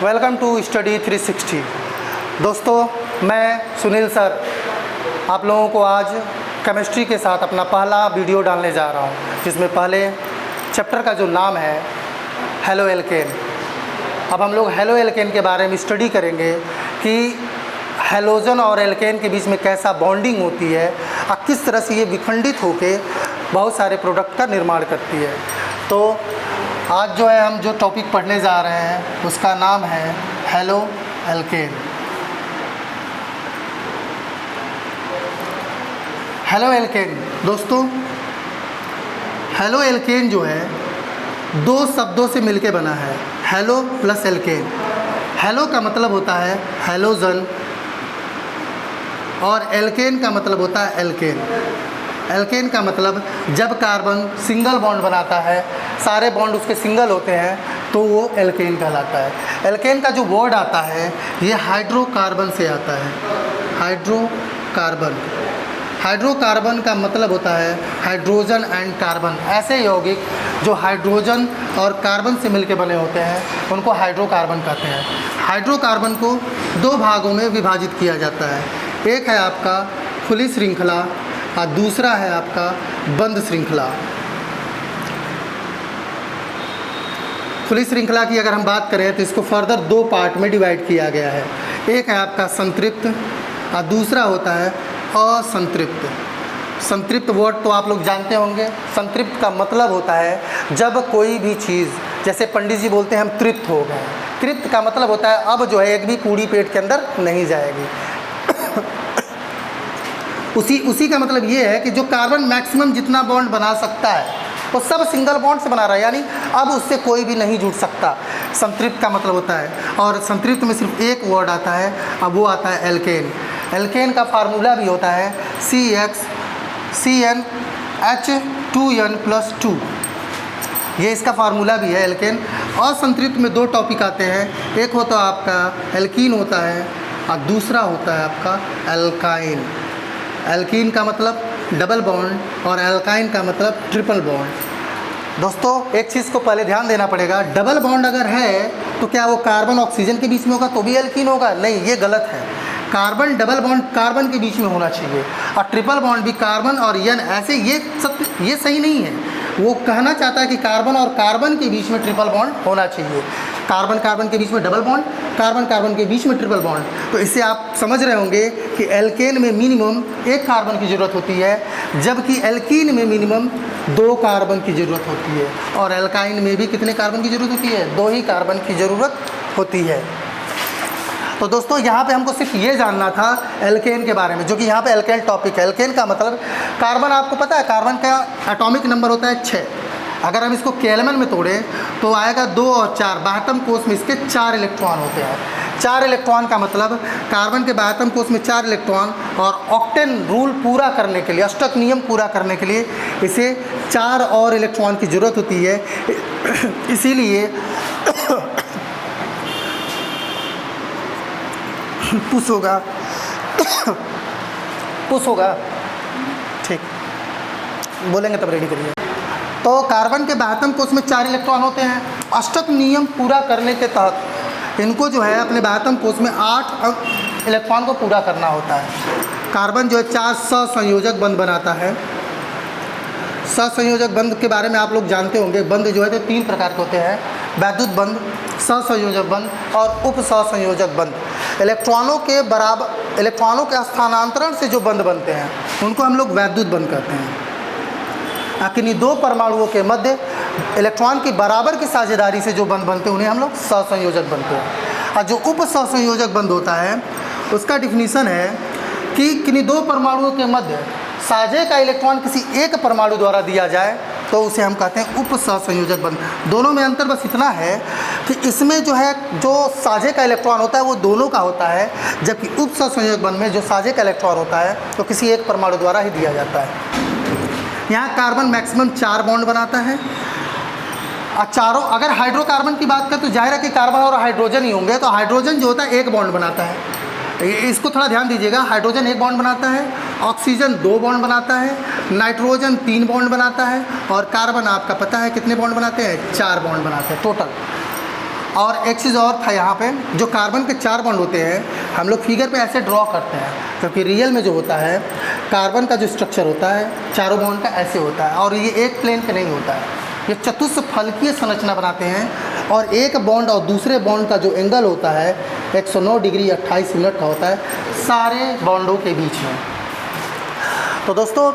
Welcome to study 360। दोस्तों, मैं Sunil sir आप लोगों को आज केमिस्ट्री के साथ अपना पहला वीडियो डालने जा रहा हूं, जिसमें पहले चैप्टर का जो नाम है हेलो एल्केन। अब हम लोग हेलो एल्केन के बारे में स्टडी करेंगे कि हेलोजन और एल्केन के बीच में कैसा बॉन्डिंग होती है और किस तरह से ये विखंडित होकर बहुत सारे प्रोडक्ट का निर्माण करती है। तो आज जो है हम जो टॉपिक पढ़ने जा रहे हैं उसका नाम है हेलो एल्केन। हेलो एल्केन दोस्तों, हेलो एल्केन जो है दो शब्दों से मिलके बना है, हेलो प्लस एल्केन। हेलो का मतलब होता है हेलोजन और एल्केन का मतलब होता है एल्केन। एल्केन का मतलब जब कार्बन सिंगल बॉन्ड बनाता है, सारे बॉन्ड उसके सिंगल होते हैं, तो वो एल्केन कहलाता है। एल्केन का जो वर्ड आता है ये हाइड्रोकार्बन से आता है। हाइड्रोकार्बन, हाइड्रोकार्बन का मतलब होता है हाइड्रोजन एंड कार्बन। ऐसे यौगिक जो हाइड्रोजन और कार्बन से मिलकर बने होते हैं उनको हाइड्रोकार्बन कहते हैं। हाइड्रोकार्बन को दो भागों में विभाजित किया जाता है। एक है आपका खुली श्रृंखला और दूसरा है आपका बंद श्रृंखला। खुली श्रृंखला की अगर हम बात करें तो इसको फर्दर दो पार्ट में डिवाइड किया गया है। एक है आपका संतृप्त और दूसरा होता है असंतृप्त। संतृप्त वर्ड तो आप लोग जानते होंगे। संतृप्त का मतलब होता है जब कोई भी चीज़, जैसे पंडित जी बोलते हैं हम तृप्त हो गए। तृप्त का मतलब होता है अब जो है एक भी पूड़ी पेट के अंदर नहीं जाएगी। उसी का मतलब ये है कि जो कार्बन मैक्सिमम जितना बॉन्ड बना सकता है वो सब सिंगल बॉन्ड से बना रहा है, यानी अब उससे कोई भी नहीं जुड़ सकता। संतृप्त का मतलब होता है। और संतृप्त में सिर्फ एक वर्ड आता है, अब वो आता है एल्केन। एल्केन का फार्मूला भी होता है CHCnH2n+2। ये इसका फार्मूला भी है एल्केन। असंतृप्त में दो टॉपिक आते हैं, एक होता है आपका एल्कीन होता है और दूसरा होता है आपका एल्काइन। एल्कीन का मतलब डबल बॉन्ड और एल्काइन का मतलब ट्रिपल बॉन्ड। दोस्तों, एक चीज़ को पहले ध्यान देना पड़ेगा, डबल बॉन्ड अगर है तो क्या वो कार्बन ऑक्सीजन के बीच में होगा तो भी एल्कीन होगा? नहीं, ये गलत है। कार्बन डबल बॉन्ड कार्बन के बीच में होना चाहिए और ट्रिपल बॉन्ड भी कार्बन और एन, ऐसे ये सही नहीं है। वो कहना चाहता है कि कार्बन और कार्बन के बीच में ट्रिपल बॉन्ड होना चाहिए। कार्बन कार्बन के बीच में डबल बॉन्ड, कार्बन कार्बन के बीच में ट्रिपल बॉन्ड। तो इससे आप समझ रहे होंगे कि एल्केन में मिनिमम एक कार्बन की ज़रूरत होती है, जबकि एल्कीन में मिनिमम दो कार्बन की ज़रूरत होती है। और एल्काइन में भी कितने कार्बन की ज़रूरत होती है? दो ही कार्बन की ज़रूरत होती है। तो दोस्तों, यहाँ पे हमको सिर्फ ये जानना था एल्केन के बारे में, जो कि यहाँ पे एल्केन टॉपिक है। एल्केन का मतलब कार्बन, आपको पता है कार्बन का एटॉमिक नंबर होता है 6। अगर हम इसको केल्विन में तोड़ें तो आएगा 2 और 4। बाहतम कोष में इसके 4 इलेक्ट्रॉन होते हैं। 4 इलेक्ट्रॉन का मतलब कार्बन के बाहतम कोष में 4 इलेक्ट्रॉन, और ऑक्टेन रूल पूरा करने के लिए, अष्टक नियम पूरा करने के लिए इसे 4 और इलेक्ट्रॉन की ज़रूरत होती है। इसीलिए पुश होगा, ठीक बोलेंगे तब रेडी करिए। तो कार्बन के बाहतम कोष में 4 इलेक्ट्रॉन होते हैं। अष्टक नियम पूरा करने के तहत इनको जो है अपने बाहतम कोष में 8 इलेक्ट्रॉन को पूरा करना होता है। कार्बन जो है 4 सहसंयोजक बंध बनाता है। सहसंयोजक बंध के बारे में आप लोग जानते होंगे। बंध जो है तो 3 प्रकार के होते हैं, वैद्युत बंध, सहसंयोजक बंध और उप सहसंयोजक बंध। इलेक्ट्रॉनों के स्थानांतरण से जो बंध बनते हैं उनको हम लोग वैद्युत बंध कहते हैं। किन्हीं दो परमाणुओं के मध्य इलेक्ट्रॉन की बराबर की साझेदारी से जो बंध बनते हैं उन्हें हम लोग सहसंयोजक बनते हैं। और जो उप सहसंयोजक बंध होता है उसका डिफिनीशन है कि किन्हीं दो परमाणुओं के मध्य साझे का इलेक्ट्रॉन किसी एक परमाणु द्वारा दिया जाए तो उसे हम कहते हैं उप सहसंयोजक बंध। दोनों में अंतर बस इतना है कि इसमें जो है जो साझे का इलेक्ट्रॉन होता है वो दोनों का होता है, जबकि उप सहसंयोजक बंध में जो साझे का इलेक्ट्रॉन होता है तो किसी एक परमाणु द्वारा ही दिया जाता है। यहाँ कार्बन मैक्सिमम 4 बॉन्ड बनाता है। चारों, अगर हाइड्रोकार्बन की बात करें तो जाहिर है कि कार्बन और हाइड्रोजन ही होंगे, तो हाइड्रोजन जो होता है 1 बॉन्ड बनाता है। इसको थोड़ा ध्यान दीजिएगा। हाइड्रोजन 1 बॉन्ड बनाता है, ऑक्सीजन 2 बॉन्ड बनाता है, नाइट्रोजन 3 बॉन्ड बनाता है और कार्बन आपका पता है कितने बॉन्ड बनाते हैं? 4 बॉन्ड बनाते हैं टोटल। और एक चीज़ और था यहाँ पे, जो कार्बन के 4 बॉन्ड होते हैं हम लोग फिगर पे ऐसे ड्रॉ करते हैं, क्योंकि रियल में जो होता है कार्बन का जो स्ट्रक्चर होता है चारों बॉन्ड का ऐसे होता है, और ये एक प्लेन पे नहीं होता है, ये चतुष्फलकीय संरचना बनाते हैं। और एक बॉन्ड और दूसरे बॉन्ड का जो एंगल होता है 109 डिग्री 28 मिनट का होता है सारे बॉन्डों के बीच में। तो दोस्तों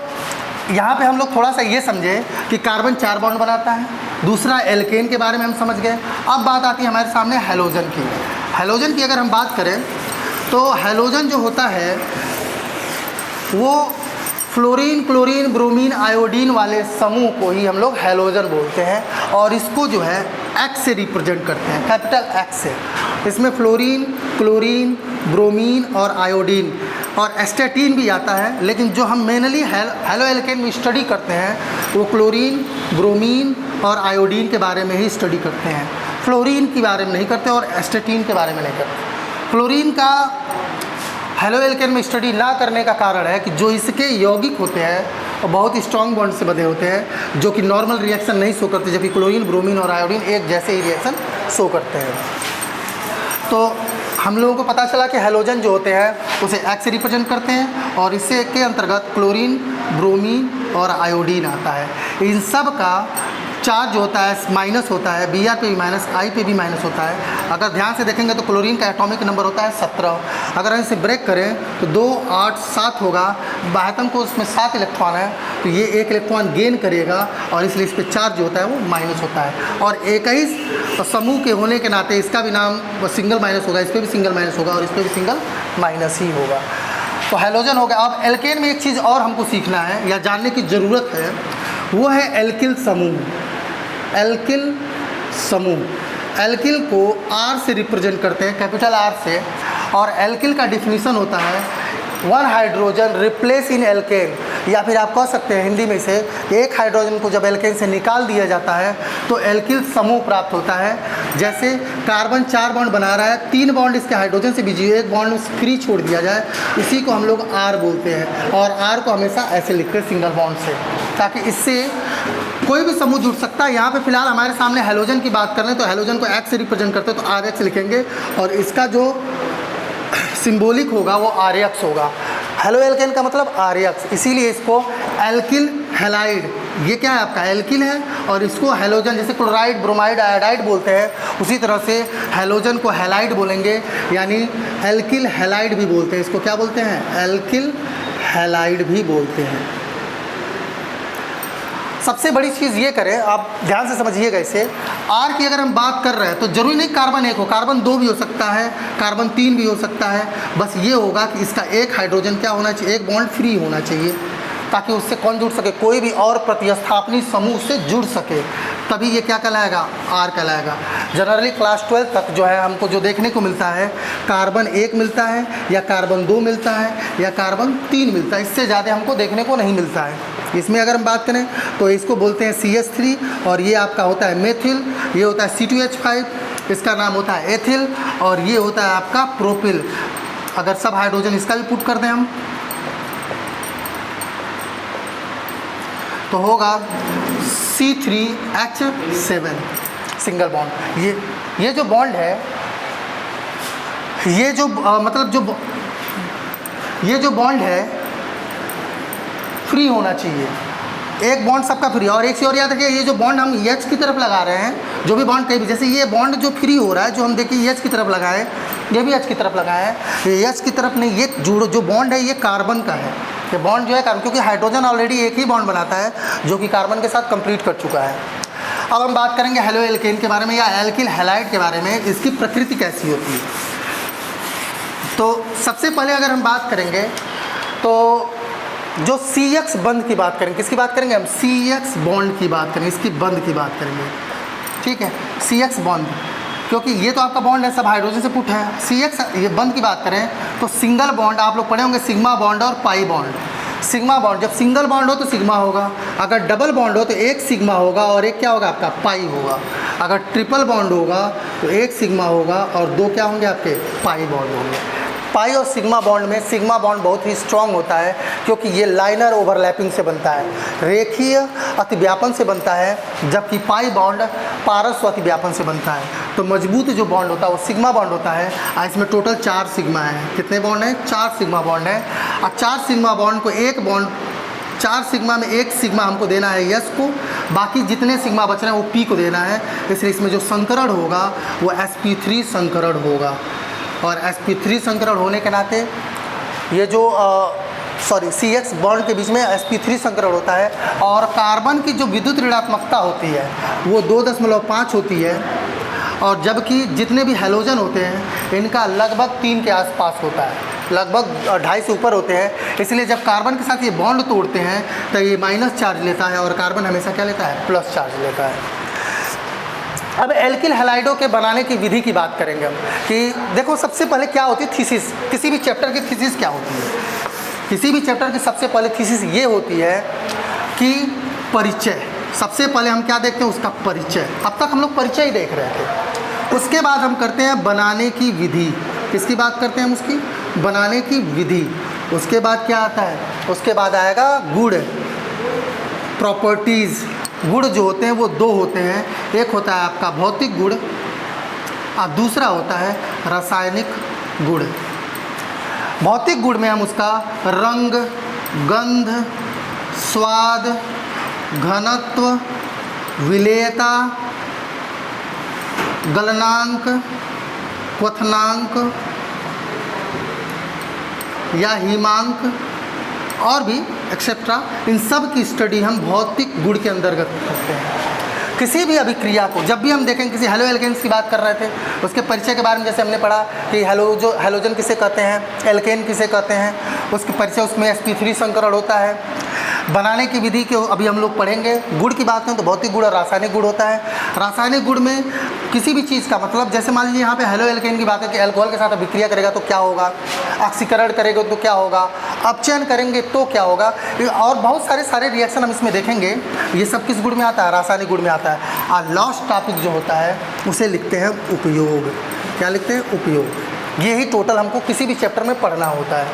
यहाँ पे हम लोग थोड़ा सा ये समझे कि कार्बन 4 बॉन्ड बनाता है, दूसरा एल्केन के बारे में हम समझ गए। अब बात आती है हमारे सामने हैलोजन की। हैलोजन की अगर हम बात करें तो हैलोजन जो होता है वो फ्लोरीन, क्लोरीन, ब्रोमीन, आयोडीन वाले समूह को ही हम लोग हैलोजन बोलते हैं, और इसको जो है एक्स से रिप्रेजेंट करते हैं, कैपिटल एक्स से। इसमें फ्लोरीन, क्लोरीन, ब्रोमीन और आयोडीन और एस्टेटीन भी आता है, लेकिन जो हम मेनली हैलो एल्केन में स्टडी करते हैं वो क्लोरीन, ब्रोमीन और आयोडीन के बारे में ही स्टडी करते हैं, फ्लोरीन के बारे में नहीं करते और एस्टेटीन के बारे में नहीं करते। फ्लोरीन का हैलो एल्केन में स्टडी ना करने का कारण है कि जो इसके यौगिक होते हैं वो बहुत स्ट्रॉन्ग बॉन्ड से बने होते हैं, जो कि नॉर्मल रिएक्शन नहीं शो करते, जबकि क्लोरीन, ब्रोमीन और आयोडीन एक जैसे ही रिएक्शन शो करते हैं। तो हम लोगों को पता चला कि हैलोजन जो होते हैं उसे एक्स से रिप्रेजेंट करते हैं, और इससे के अंतर्गत क्लोरीन, ब्रोमीन और आयोडीन आता है। इन सब का चार्ज जो होता है माइनस होता है, बी आर पे भी माइनस, आई पे भी माइनस होता है। अगर ध्यान से देखेंगे तो क्लोरीन का एटॉमिक नंबर होता है 17। अगर हम इसे ब्रेक करें तो 2, 8, 7 होगा। बाह्यतम को उसमें 7 इलेक्ट्रॉन है, तो ये 1 इलेक्ट्रॉन गेन करेगा, और इसलिए इस पर चार्ज जो होता है वो माइनस होता है। और 21 समूह के होने के नाते इसका भी नाम सिंगल माइनस होगा, इस पर भी सिंगल माइनस होगा और इस पर भी सिंगल माइनस ही होगा। तो हैलोजन हो गया। अब एल्केन में एक चीज़ और हमको सीखना है या जानने की ज़रूरत है, वो है एल्किल समूह। एल्किल समूह, एल्किल को आर से रिप्रेजेंट करते हैं, कैपिटल आर से, और एल्किल का डिफिनीशन होता है 1 हाइड्रोजन रिप्लेस इन एल्केन, या फिर आप कह सकते हैं हिंदी में से 1 हाइड्रोजन को जब एल्केन से निकाल दिया जाता है तो एल्किल समूह प्राप्त होता है। जैसे कार्बन 4 बॉन्ड बना रहा है, 3 बॉन्ड इसके हाइड्रोजन से बिजी, 1 बॉन्ड फ्री छोड़ दिया जाए, इसी को हम लोग आर बोलते हैं। और आर को हमेशा ऐसे लिखते हैं सिंगल बॉन्ड से, ताकि इससे कोई भी समूह जुड़ सकता है। यहाँ पे फिलहाल हमारे सामने हैलोजन की बात कर रहे हैं, तो हैलोजन को एक्स से रिप्रेजेंट करते हैं तो आर एक्स लिखेंगे, और इसका जो सिंबॉलिक होगा वो आर एक्स होगा। हैलो एल्केन का मतलब आर एक्स, इसीलिए इसको एल्किल हैलाइड, ये क्या है आपका एल्किल है, और इसको हैलोजन, जैसे क्लोराइड, ब्रोमाइड, आयोडाइड बोलते हैं, उसी तरह से हैलोजन को हैलाइड बोलेंगे, यानी एल्किल हैलाइड भी बोलते हैं। इसको क्या बोलते हैं? एल्किल हैलाइड भी बोलते हैं। सबसे बड़ी चीज़ ये करें, आप ध्यान से समझिएगा इसे, आर की अगर हम बात कर रहे हैं तो जरूरी नहीं कार्बन 1 हो, कार्बन 2 भी हो सकता है, कार्बन 3 भी हो सकता है। बस ये होगा कि इसका 1 हाइड्रोजन क्या होना चाहिए, 1 बॉन्ड फ्री होना चाहिए, ताकि उससे कौन जुड़ सके, कोई भी और प्रतिस्थापनी समूह से जुड़ सके, तभी ये क्या कहलाएगा, आर कहलाएगा। जनरली क्लास 12 तक जो है हमको जो देखने को मिलता है, कार्बन 1 मिलता है, या कार्बन 2 मिलता है, या कार्बन 3 मिलता है, इससे ज़्यादा हमको देखने को नहीं मिलता है। इसमें अगर हम बात करें तो इसको बोलते हैं CH3, और ये आपका होता है मेथिल, ये होता है C2H5, इसका नाम होता है एथिल, और ये होता है आपका प्रोपिल। अगर सब हाइड्रोजन इसका भी पुट कर दें हम तो होगा C3H7 सिंगल बॉन्ड। ये जो बॉन्ड है, ये जो ये जो बॉन्ड है फ्री होना चाहिए, 1 बॉन्ड सबका फ्री। और एक चीज़ और याद रखिए, ये जो बॉन्ड हम H की तरफ लगा रहे हैं, जो भी बॉन्ड कहीं भी, जैसे ये बॉन्ड जो फ्री हो रहा है, जो हम देखिए H की तरफ लगाए, ये भी H की तरफ लगाए हैं, ये H की तरफ नहीं, ये जो बॉन्ड है ये कार्बन का है, ये बॉन्ड जो है कार्बन, क्योंकि हाइड्रोजन ऑलरेडी एक ही बॉन्ड बनाता है जो कि कार्बन के साथ कंप्लीट कर चुका है। अब हम बात करेंगे हैलो एल्केन के बारे में, या एल्किल हैलाइड के बारे में, इसकी प्रकृति कैसी होती है। तो सबसे पहले अगर हम बात करेंगे तो जो CX बंध की बात करेंगे, किसकी बात करेंगे हम, CX बॉन्ड की बात करेंगे, इसकी बंध की बात करेंगे, ठीक है, CX बॉन्ड, क्योंकि ये तो आपका बॉन्ड है, सब हाइड्रोजन से पुट है। CX ये बंध की बात करें तो सिंगल बॉन्ड, आप लोग पढ़े होंगे सिग्मा बॉन्ड और पाई बॉन्ड। सिग्मा बॉन्ड, जब सिंगल बॉन्ड हो तो सिग्मा होगा, अगर डबल बॉन्ड हो तो 1 सिग्मा होगा और 1 क्या होगा आपका पाई होगा। अगर ट्रिपल बॉन्ड होगा तो 1 सिग्मा होगा और 2 क्या होंगे आपके पाई बॉन्ड होंगे। पाई और सिग्मा बॉन्ड में सिग्मा बॉन्ड बहुत ही स्ट्रॉन्ग होता है, क्योंकि ये लाइनर ओवरलैपिंग से बनता है, रेखीय अतिव्यापन से बनता है, जबकि पाई बॉन्ड पारस्व अतिव्यापन से बनता है। तो मजबूत जो बॉन्ड होता है वो सिग्मा बॉन्ड होता है। और इसमें टोटल 4 सिग्मा है। कितने बॉन्ड हैं? 4 सिग्मा बॉन्ड है। और 4 सिग्मा बॉन्ड को एक बॉन्ड 4 सिग्मा में एक सिग्मा हमको देना है यस को, बाकी जितने सिग्मा बच रहे हैं वो पी को देना है। इसलिए इसमें जो संकरण होगा वो sp3 संकरण होगा। और sp3 संकरण होने के नाते ये जो CX बॉन्ड के बीच में sp3 संकरण होता है। और कार्बन की जो विद्युत ऋणात्मकता होती है वो 2.5 होती है, और जबकि जितने भी हैलोजन होते हैं इनका लगभग 3 के आसपास होता है, लगभग 2.5 से ऊपर होते हैं। इसलिए जब कार्बन के साथ ये बॉन्ड तोड़ते हैं तो ये माइनस चार्ज लेता है और कार्बन हमेशा क्या लेता है? प्लस चार्ज लेता है। अब एल्किल हैलाइडों के बनाने की विधि की बात करेंगे हम कि देखो सबसे पहले क्या होती है थीसिस। किसी भी चैप्टर की थीसिस क्या होती है? किसी भी चैप्टर की सबसे पहले थीसिस ये होती है कि परिचय। सबसे पहले हम क्या देखते हैं? उसका परिचय। अब तक हम लोग परिचय ही देख रहे थे। उसके बाद हम करते हैं बनाने की विधि। किसकी बात करते हैं हम? उसकी बनाने की विधि। उसके बाद क्या आता है? उसके बाद आएगा गुण, प्रॉपर्टीज़। गुण जो होते हैं वो 2 होते हैं, एक होता है आपका भौतिक गुण और दूसरा होता है रासायनिक गुण। भौतिक गुण में हम उसका रंग, गंध, स्वाद, घनत्व, विलेयता, गलनांक, क्वथनांक या हिमांक और भी एक्सेट्रा, इन सब की स्टडी हम भौतिक गुण के अंतर्गत करते हैं। किसी भी अभिक्रिया को जब भी हम देखें, किसी हेलो एल्केन्स की बात कर रहे थे, उसके परिचय के बारे में जैसे हमने पढ़ा कि हेलोजन किसे कहते हैं, एल्केन किसे कहते हैं, उसके परिचय उसमें sp3 संकरण होता है। बनाने की विधि के अभी हम लोग पढ़ेंगे। गुण की बात करें तो भौतिक गुण और रासायनिक गुण होता है। रासायनिक गुण में किसी भी चीज़ का मतलब, जैसे मान लीजिए यहाँ पे हेलो एल्केन की बात है कि अल्कोहल के साथ अभिक्रिया करेगा तो क्या होगा, ऑक्सीकरण करेगा तो क्या होगा, अपचयन करेंगे तो क्या होगा, और बहुत सारे रिएक्शन हम इसमें देखेंगे। ये सब किस गुण में आता है? रासायनिक गुण में आता है। और लास्ट टॉपिक जो होता है उसे लिखते हैं उपयोग। क्या लिखते हैं? उपयोग। ये ही टोटल हमको किसी भी चैप्टर में पढ़ना होता है।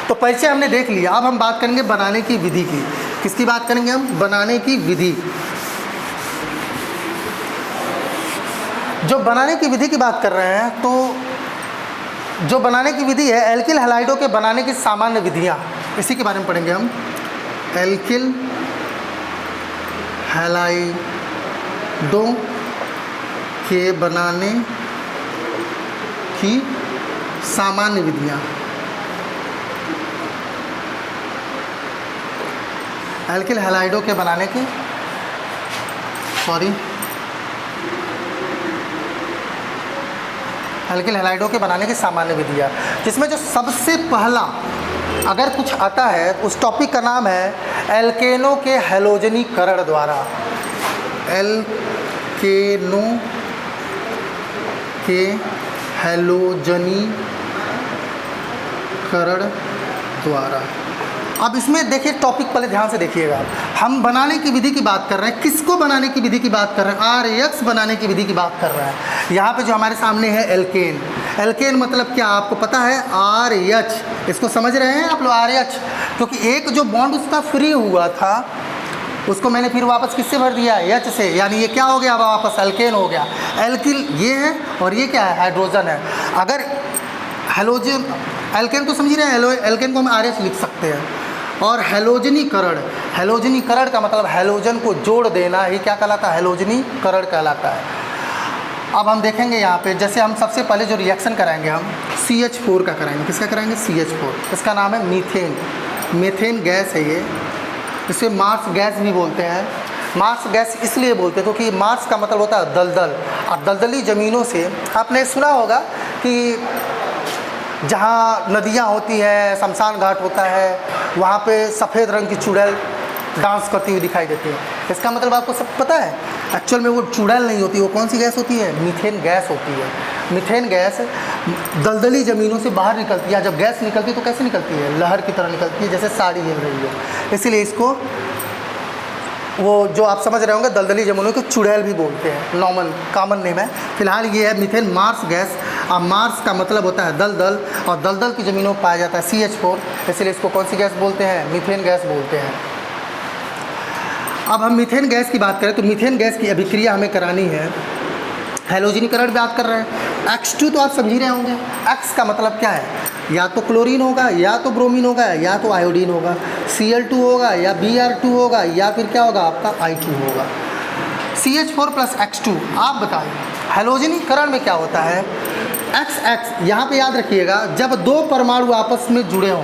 तो परिचय हमने देख लिया। अब हम बात करेंगे बनाने की विधि की। किसकी बात करेंगे हम? बनाने की विधि। जो बनाने की विधि की बात कर रहे हैं, तो जो बनाने की विधि है एल्किल हैलाइडों के बनाने की सामान्य विधियां, इसी के बारे में पढ़ेंगे हम। एल्किल हैलाइडों के बनाने की सामान्य विधियां। एल्किल हैलाइडों के बनाने की एल्किल हैलाइडों के बनाने की सामान्य विधियाँ, जिसमें जो सबसे पहला अगर कुछ आता है उस टॉपिक का नाम है एल्केनों के हैलोजनीकरण द्वारा। एल्केनों के हैलोजनीकरण द्वारा। अब इसमें देखिए टॉपिक पहले ध्यान से देखिएगा। हम बनाने की विधि की बात कर रहे हैं। किसको बनाने की विधि की बात कर रहे हैं? RX बनाने की विधि की बात कर रहे हैं। यहाँ पे जो हमारे सामने है एल्केन। एल्केन मतलब क्या आपको पता है? RH। इसको समझ रहे हैं आप लोग? RH, क्योंकि एक जो बॉन्ड उसका फ्री हुआ था उसको मैंने फिर वापस किससे भर दिया? H से। यानी ये क्या हो गया? वापस एल्केन हो गया। एल्किल ये है और ये क्या है? हाइड्रोजन है। अगर हैलोजन एल्केन को समझ रहे हैं? एल्केन को हम RH लिख सकते हैं। और हैलोजनीकरण, हैलोजनीकरण का मतलब हैलोजन को जोड़ देना ही क्या कहलाता है? हैलोजनीकरण कहलाता है। अब हम देखेंगे यहाँ पे, जैसे हम सबसे पहले जो रिएक्शन कराएंगे हम CH4 का कराएंगे। किसका कराएंगे? CH4। इसका नाम है मीथेन। मीथेन गैस है ये। इसे मार्स गैस भी बोलते हैं। मार्स गैस इसलिए बोलते हैं क्योंकि मार्स का मतलब होता है दलदल, और दलदली ज़मीनों से आपने सुना होगा कि जहाँ नदियाँ होती हैं, शमशान घाट होता है, वहाँ पे सफ़ेद रंग की चुड़ैल डांस करती हुई दिखाई देती है। इसका मतलब आपको सब पता है? एक्चुअल में वो चुड़ैल नहीं होती, वो कौन सी गैस होती है? मीथेन गैस होती है। मीथेन गैस दलदली ज़मीनों से बाहर निकलती है। जब गैस निकलती है तो कैसे निकलती है? लहर की तरह निकलती है, जैसे साड़ी हिल रही है। इसीलिए इसको वो जो आप समझ रहे होंगे दलदली ज़मीनों को चुड़ैल भी बोलते हैं। कॉमन नेम है। फिलहाल ये है मीथेन मार्स गैस। और मार्स का मतलब होता है दलदल, और दलदल की ज़मीनों में पाया जाता है CH4। इसलिए इसको कौन सी गैस बोलते हैं? मीथेन गैस बोलते हैं। अब हम मीथेन गैस की बात करें तो मीथेन गैस की अभिक्रिया हमें करानी है हैलोजनीकरण बात कर रहे हैं। X2 तो आप समझ ही रहे होंगे, X का मतलब क्या है, या तो क्लोरीन होगा, या तो ब्रोमीन होगा, या तो आयोडीन होगा, Cl2 होगा, या Br2 होगा, या फिर क्या होगा आपका I2 होगा। CH4 प्लस X2, आप बताओ हैलोजनीकरण में क्या होता है। XX यहाँ पे याद रखिएगा, जब दो परमाणु आपस में जुड़े हों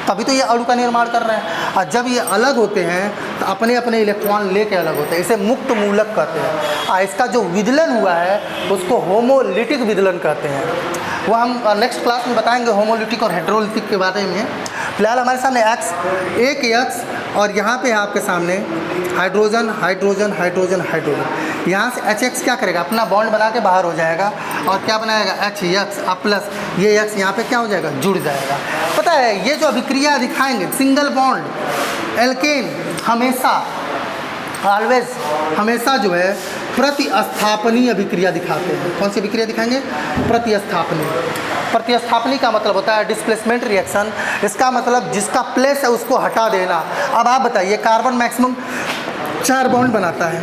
तभी तो ये अणु का निर्माण कर रहे हैं, और जब ये अलग होते हैं तो अपने अपने इलेक्ट्रॉन लेके अलग होते हैं, इसे मुक्त मूलक कहते हैं। और इसका जो विदलन हुआ है उसको होमोलिटिक विदलन कहते हैं। वो हम नेक्स्ट क्लास में बताएंगे होमोलिटिक और हेटेरोलिटिक के बारे में। फिलहाल हमारे सामने X, एक X, और यहाँ पे है आपके सामने हाइड्रोजन हाइड्रोजन हाइड्रोजन हाइड्रोजन। यहाँ से HX क्या करेगा, अपना बॉन्ड बना के बाहर हो जाएगा, और क्या बनाएगा HX, अब प्लस ये X यहाँ पे क्या हो जाएगा, जुड़ जाएगा। पता है ये जो अभिक्रिया दिखाएंगे सिंगल बॉन्ड एल्केन हमेशा ऑलवेज हमेशा जो है प्रतिस्थापनीय अभिक्रिया दिखाते हैं। कौन सी अभिक्रिया दिखाएंगे, प्रतिस्थापनीय। प्रतिस्थापनी का मतलब होता है डिस्प्लेसमेंट रिएक्शन, इसका मतलब जिसका प्लेस है उसको हटा देना। अब आप बताइए कार्बन मैक्सिमम 4 बॉन्ड बनाता है,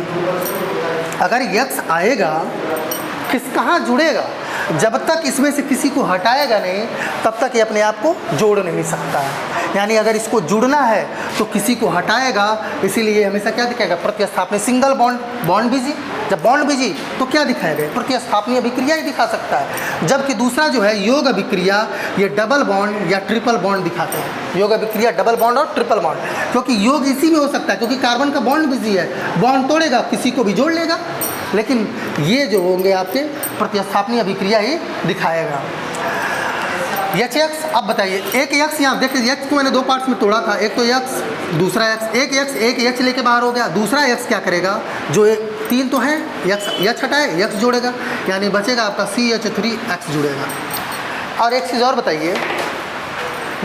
अगर X आएगा कहाँ जुड़ेगा, जब तक इसमें से किसी को हटाएगा नहीं तब तक ये अपने आप को जोड़ नहीं सकता है। यानी अगर इसको जुड़ना है तो किसी को हटाएगा, इसीलिए हमेशा क्या दिखाएगा, प्रतिस्थापनी। सिंगल बॉन्ड बिजी, जब बॉन्ड बिजी तो क्या दिखाएगा, प्रतिस्थापनीय अभिक्रिया ही दिखा सकता है। जबकि दूसरा जो है योग अभिक्रिया, ये डबल बॉन्ड या ट्रिपल बॉन्ड दिखाते हैं। योग अभिक्रिया डबल बॉन्ड और ट्रिपल बॉन्ड, क्योंकि योग इसी में हो सकता है, क्योंकि कार्बन का बॉन्ड बिजी है, बॉन्ड तोड़ेगा किसी को भी जोड़ लेगा, लेकिन ये जो होंगे आपके प्रतिस्थापनीय अभिक्रिया ही दिखाएगा। HX, अब बताइए एक X, यहाँ देखिए X को मैंने 2 पार्ट्स में तोड़ा था, एक तो X, दूसरा X। एक X एक H लेके बाहर हो गया, दूसरा X क्या करेगा, जो 3 तो है X हटाए X जोड़ेगा, यानी बचेगा आपका CH3X जुड़ेगा। और एक चीज़ और बताइए,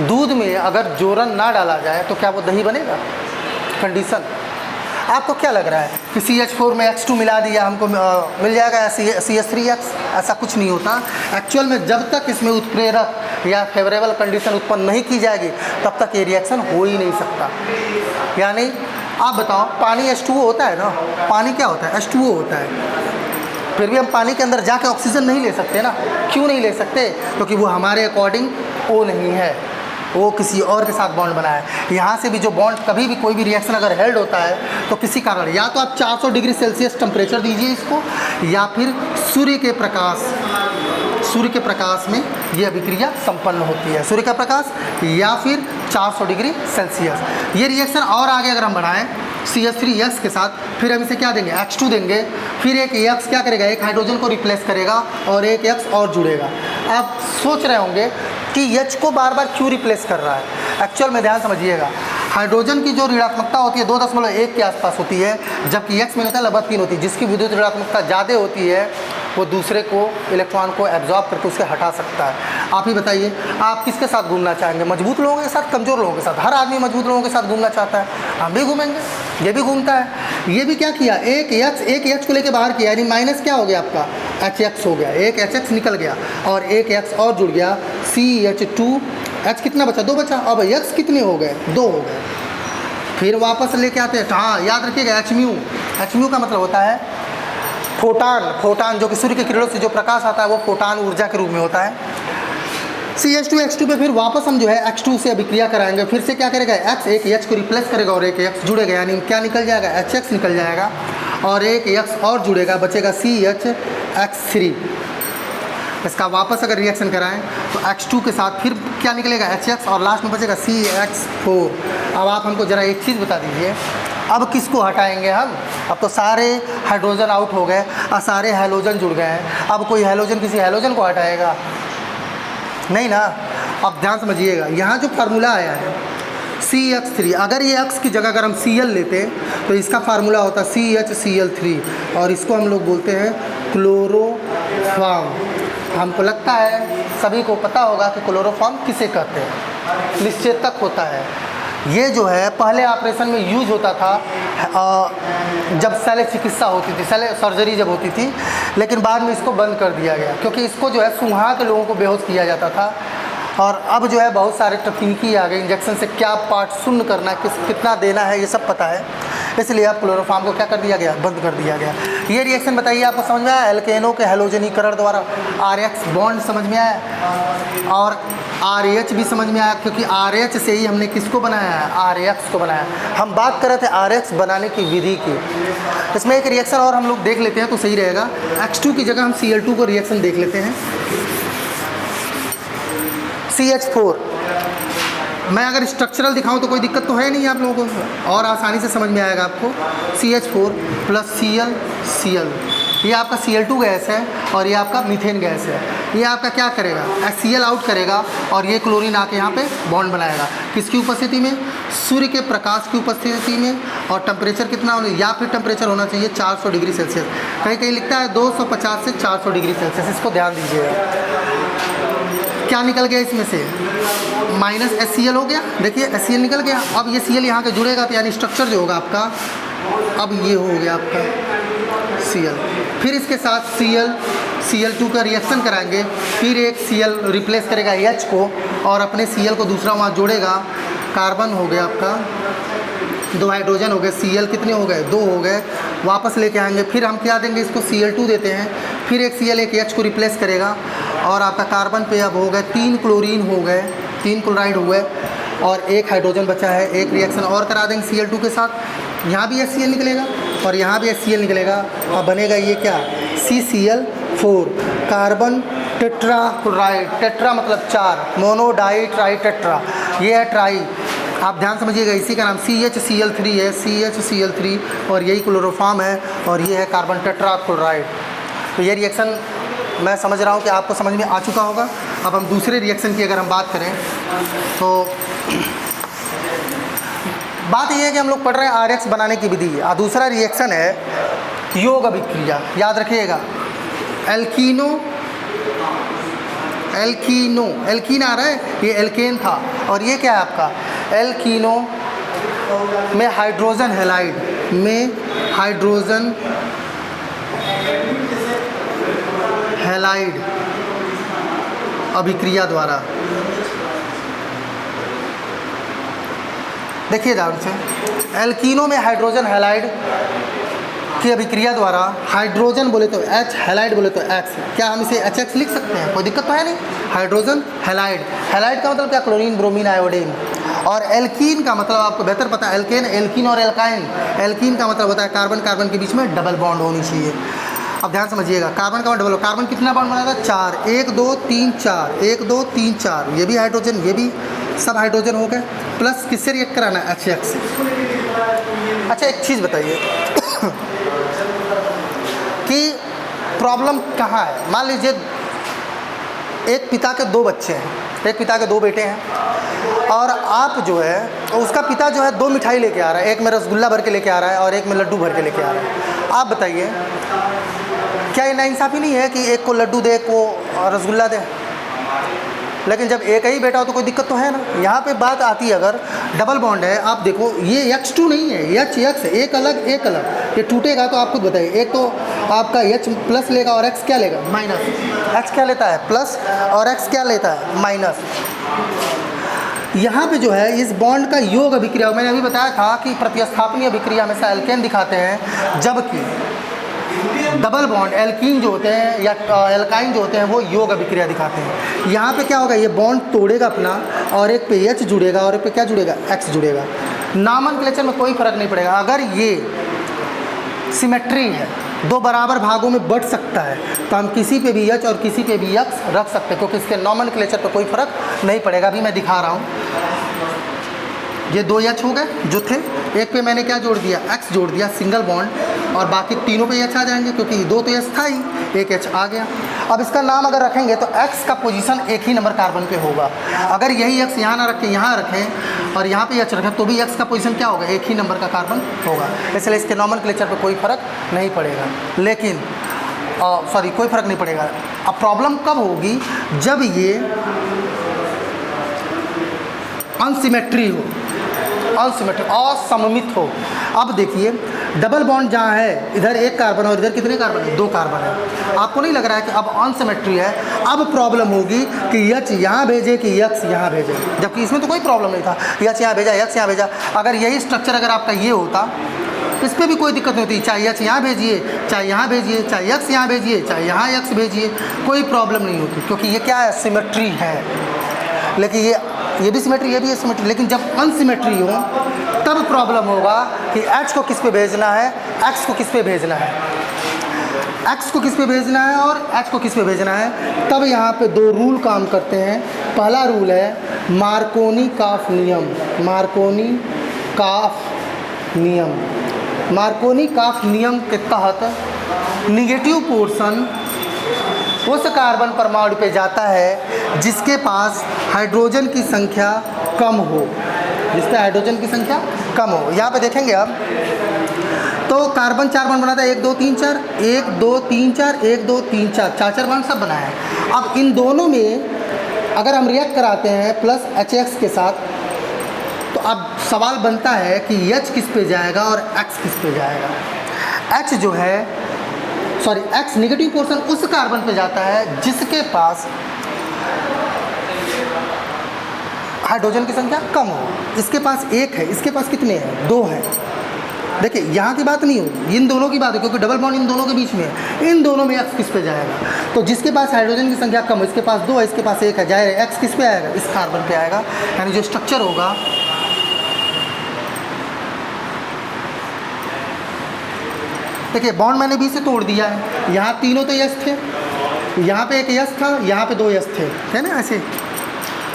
दूध में अगर जोरन ना डाला जाए तो क्या वो दही बनेगा, कंडीशन। आपको क्या लग रहा है कि CH4 में X2 मिला दिया हमको मिल जाएगा CH3X, ऐसा कुछ नहीं होता। एक्चुअल में जब तक इसमें उत्प्रेरक या फेवरेबल कंडीशन उत्पन्न नहीं की जाएगी तब तक ये रिएक्शन हो ही नहीं सकता। यानी आप बताओ, पानी H2O होता है ना, पानी क्या होता है, H2O होता है, फिर भी हम पानी के अंदर जाके ऑक्सीजन नहीं ले सकते ना। क्यों नहीं ले सकते, क्योंकि वो हमारे अकॉर्डिंग O नहीं है, वो किसी और के साथ बॉन्ड बनाया है। यहाँ से भी जो बॉन्ड कभी भी कोई भी रिएक्शन अगर हेल्ड होता है तो किसी कारण, या तो आप 400 डिग्री सेल्सियस टेम्परेचर दीजिए इसको, या फिर सूर्य के प्रकाश में ये अभिक्रिया संपन्न होती है, सूर्य का प्रकाश या फिर 400 डिग्री सेल्सियस। ये रिएक्शन और आगे अगर हम बढ़ाएं CH3X के साथ, फिर हम इसे क्या देंगे, X2 देंगे, फिर एक X क्या करेगा, एक हाइड्रोजन को रिप्लेस करेगा और एक X और जुड़ेगा। आप सोच रहे होंगे कि H को बार बार क्यों रिप्लेस कर रहा है। एक्चुअल में ध्यान समझिएगा, हाइड्रोजन की जो ऋणात्मकता होती है 2.1 के आसपास होती है, जबकि X में होता है लगभग 3 होती है। जिसकी विद्युत ऋणात्मकता ज़्यादा होती है वो दूसरे को इलेक्ट्रॉन को एब्जॉर्ब करके उसके हटा सकता है। आप ही बताइए, आप किसके साथ घूमना चाहेंगे, मजबूत लोगों के साथ, कमज़ोर लोगों के साथ। हर आदमी मजबूत लोगों के साथ घूमना चाहता है, हम भी घूमेंगे, ये भी घूमता है। ये भी क्या किया, एक H को लेके बाहर किया, यानी माइनस क्या हो गया आपका, HX हो गया, एक HX निकल गया और एक X और जुड़ गया, CH2H कितना बचा, 2 बचा। अब X कितने हो गए, 2 हो गए। फिर वापस लेके आते हैं, हाँ याद रखिएगा Hµ का मतलब होता है फोटान जो कि सूर्य की किरणों से जो प्रकाश आता है वो फोटान ऊर्जा के रूप में होता है। CH2X2 पे फिर वापस हम जो है X2 से अभिक्रिया कराएंगे, फिर से क्या करेगा, X एक H को रिप्लेस करेगा और एक X जुड़ेगा, यानी क्या निकल जाएगा, HX निकल जाएगा और एक X और जुड़ेगा, बचेगा CHX3। इसका वापस अगर रिएक्शन कराएं तो X2 के साथ फिर क्या निकलेगा, HX और लास्ट में बचेगा CH4। अब आप हमको ज़रा एक चीज़ बता दीजिए, अब किसको हटाएंगे हम, अब तो सारे हाइड्रोजन आउट हो गए और सारे हैलोजन जुड़ गए हैं। अब कोई हैलोजन किसी हैलोजन को हटाएगा नहीं ना। अब ध्यान समझिएगा, यहाँ जो फार्मूला आया है CH3, अगर ये X की जगह अगर हम Cl लेते तो इसका फार्मूला होता है CHCl3 और इसको हम लोग बोलते हैं क्लोरोफॉर्म। हमको लगता है सभी को पता होगा कि क्लोरोफॉर्म किसे कहते हैं, निश्चेतक होता है। ये जो है पहले ऑपरेशन में यूज होता था जब शल्य चिकित्सा होती थी, शल्य सर्जरी जब होती थी, लेकिन बाद में इसको बंद कर दिया गया क्योंकि इसको जो है सूंघा के लोगों को बेहोश किया जाता था। और अब जो है बहुत सारे तकनीकी आ गए, इंजेक्शन से क्या पार्ट शून्य करना है, कितना देना है, ये सब पता है। इसलिए अब क्लोरोफॉर्म को क्या कर दिया गया, बंद कर दिया गया। ये रिएक्शन बताइए आपको समझ में आया, एल्केनों के हैलोजनीकरण द्वारा। RH बॉन्ड समझ में आया और RH भी समझ में आया, क्योंकि RH से ही हमने किसको बनाया है, RX को बनाया। हम बात कर रहे थे RX बनाने की विधि की। इसमें एक रिएक्शन और हम लोग देख लेते हैं तो सही रहेगा। X2 की जगह हम Cl2 को रिएक्शन देख लेते हैं। CH4, मैं अगर स्ट्रक्चरल दिखाऊं तो कोई दिक्कत तो है नहीं आप लोगों को, और आसानी से समझ में आएगा आपको। CH4 प्लस Cl, ये आपका Cl2 गैस है और ये आपका मीथेन गैस है। ये आपका क्या करेगा, HCl आउट करेगा और ये क्लोरीन आके यहाँ पे बॉन्ड बनाएगा। किसकी उपस्थिति में, सूर्य के प्रकाश की उपस्थिति में। और टेम्परेचर कितना होना, या फिर टेम्परेचर होना चाहिए 400 डिग्री सेल्सियस। कहीं कहीं लिखता है 250 से 400 डिग्री सेल्सियस, इसको ध्यान दीजिएगा। क्या निकल गया इसमें से, माइनस HCl हो गया। देखिए HCl निकल गया। अब ये Cl यहाँ के जुड़ेगा तो यानी स्ट्रक्चर जो होगा आपका, अब ये हो गया आपका Cl। फिर इसके साथ Cl2 का रिएक्शन कराएंगे, फिर एक Cl रिप्लेस करेगा H को और अपने Cl को दूसरा वहाँ जोड़ेगा। कार्बन हो गया आपका, 2 हाइड्रोजन हो गए, Cl कितने हो गए, 2 हो गए। वापस लेके आएंगे, फिर हम क्या देंगे इसको, Cl2 देते हैं, फिर एक Cl एक H को रिप्लेस करेगा और आपका कार्बन पे अब हो गए 3 क्लोरीन हो गए, 3 क्लोराइड हुए और 1 हाइड्रोजन बचा है। एक रिएक्शन और करा देंगे Cl2 के साथ, यहाँ भी HCl निकलेगा और यहाँ भी HCl निकलेगा और बनेगा ये क्या, CCl4, carbon tetra chloride. Tetra मतलब 4, मोनो डाई ट्राई टेट्रा, ये है ट्राई। आप ध्यान समझिएगा, इसी का नाम CHCl3 है, CHCl3, और यही क्लोरोफॉर्म है और ये है कार्बन टेट्रा क्लोराइड। तो ये रिएक्शन मैं समझ रहा हूँ कि आपको समझ में आ चुका होगा। अब हम दूसरे रिएक्शन की अगर हम बात करें तो बात यह है कि हम लोग पढ़ रहे हैं RX बनाने की विधि। दूसरा रिएक्शन है योग अभिक्रिया, याद रखिएगा। एल्कीन आ रहा है, ये एल्केन था और ये क्या है आपका एल्कीनो में हाइड्रोजन हैलाइड अभिक्रिया द्वारा। देखिए ध्यान से, एल्कीनो में हाइड्रोजन हैलाइड की अभिक्रिया द्वारा, हाइड्रोजन बोले तो H, हैलाइड बोले तो X, क्या हम इसे HX लिख सकते हैं, कोई दिक्कत तो है नहीं। हाइड्रोजन हैलाइड, हैलाइड का मतलब क्या, क्लोरीन ब्रोमीन आयोडीन। और एल्कीन का मतलब आपको बेहतर पता है, एल्कीन और एल्काइन। एल्कीन का मतलब होता है कार्बन कार्बन के बीच में डबल बॉन्ड होनी चाहिए। अब ध्यान समझिएगा, कार्बन का डबल, कार्बन कितना बॉन्ड बनाता है, 4, 1 2 3 4, 1 2 3 4, ये भी हाइड्रोजन, ये भी सब हाइड्रोजन हो गए। प्लस किससे रिएक्ट कराना है, HX से। अच्छा एक चीज़ बताइए कि प्रॉब्लम कहाँ है। मान लीजिए एक पिता के 2 बच्चे हैं, एक पिता के 2 बेटे हैं और आप जो है, उसका पिता जो है 2 मिठाई लेके आ रहा है, एक में रसगुल्ला भर के लेके आ रहा है और एक में लड्डू भर के लेके आ रहा है। आप बताइए क्या ये नाइंसाफ़ी नहीं है कि एक को लड्डू दे, एक को रसगुल्ला दे। लेकिन जब एक ही बेटा हो तो कोई दिक्कत तो है ना। यहाँ पे बात आती है, अगर डबल बॉन्ड है, आप देखो ये X2 नहीं है, HX, एक अलग एक अलग, ये टूटेगा तो आप खुद बताइए। एक तो आपका H प्लस लेगा और X क्या लेगा, माइनस। H क्या लेता है, प्लस, और X क्या लेता है, माइनस। यहाँ पे जो है इस बॉन्ड का योग अभिक्रिया, मैंने अभी बताया था कि प्रतिस्थापनीय अभिक्रिया हमेशा एल्केन दिखाते हैं, जबकि डबल बॉन्ड एल्कीन जो होते हैं या एल्काइन जो होते हैं वो योग अभिक्रिया दिखाते हैं। यहाँ पे क्या होगा, ये बॉन्ड तोड़ेगा अपना और एक पे H जुड़ेगा और एक पे क्या जुड़ेगा, X जुड़ेगा। नॉमेनक्लेचर में कोई फर्क नहीं पड़ेगा। अगर ये सिमेट्री है, 2 बराबर भागों में बट सकता है, तो हम किसी पे भी H और किसी पे भी X रख सकते हैं, क्योंकि इसके नॉमेनक्लेचर पे कोई फर्क नहीं पड़ेगा। अभी मैं दिखा रहा हूँ, ये 2 H हो गए जो थे, एक पे मैंने क्या जोड़ दिया, X जोड़ दिया, सिंगल बॉन्ड, और बाकी तीनों पे H आ जाएंगे, क्योंकि 2 तो H था ही, एक H आ गया। अब इसका नाम अगर रखेंगे तो X का पोजीशन एक ही नंबर कार्बन पे होगा। अगर यही X यहाँ ना रखें, यहाँ रखें और यहाँ पे H रखें, तो भी X का पोजीशन क्या होगा, एक ही नंबर का कार्बन होगा। इसलिए इसके नॉमेनक्लेचर पे कोई फ़र्क नहीं पड़ेगा। लेकिन कोई फ़र्क नहीं पड़ेगा। अब प्रॉब्लम कब होगी, जब ये अनसिमेट्री हो, असममित हो। अब देखिए डबल बॉन्ड जहाँ है, इधर एक कार्बन और इधर कितने कार्बन है, 2 कार्बन है। आपको नहीं लग रहा है कि अब अनसिमेट्री है। अब प्रॉब्लम होगी कि H यहाँ भेजे कि X यहाँ भेजे, जबकि इसमें तो कोई प्रॉब्लम नहीं था। H यहाँ भेजा, X यहाँ भेजा। अगर यही स्ट्रक्चर अगर आपका ये होता इस पर भी कोई दिक्कत नहीं होती, चाहे H यहाँ भेजिए, चाहे यहाँ भेजिए, चाहे X यहाँ भेजिए, चाहे यहाँ X भेजिए, कोई प्रॉब्लम नहीं होती, क्योंकि ये क्या है, सिमेट्री है। लेकिन ये भी सिमेट्री, ये भी सिमेट्री, लेकिन जब अनसिमेट्री हो तब प्रॉब्लम होगा कि H को किस पे भेजना है, X को किस पे भेजना है, X को किस पे भेजना है और H को किस पे भेजना है। तब यहाँ पे दो रूल काम करते हैं। पहला रूल है मार्कोनी-काफ नियम। मार्कोनी-काफ नियम के तहत निगेटिव पोर्शन उस कार्बन परमाणु पे जाता है जिसके पास हाइड्रोजन की संख्या कम हो, जिस पे हाइड्रोजन की संख्या कम हो। यहाँ पे देखेंगे आप, तो कार्बन 4 बॉन्ड बनाता है, 1 2 3 4, 1 2 3 4, 1 2 3 4, 4 बॉन्ड सब बनाया है। अब इन दोनों में अगर हम रिएक्ट कराते हैं प्लस HX के साथ, तो अब सवाल बनता है कि H किस पे जाएगा और X किस पे जाएगा। X निगेटिव पोर्शन उस कार्बन पे जाता है जिसके पास हाइड्रोजन की संख्या कम हो। इसके पास 1 है, इसके पास कितने हैं, 2 हैं। देखिए यहाँ की बात नहीं हो, इन दोनों की बात है, क्योंकि डबल बॉन्ड इन दोनों के बीच में है। इन दोनों में X किस पे जाएगा, तो जिसके पास हाइड्रोजन की संख्या कम हो, इसके पास 2 है, इसके पास 1 है, जाए X किस पे आएगा, इस कार्बन पे आएगा। यानी जो स्ट्रक्चर होगा, देखिए बॉन्ड मैंने B से तोड़ दिया है, यहाँ तीनों तो यस थे, यहाँ पे एक यस था, यहाँ पे 2 यस थे, है ना ऐसे।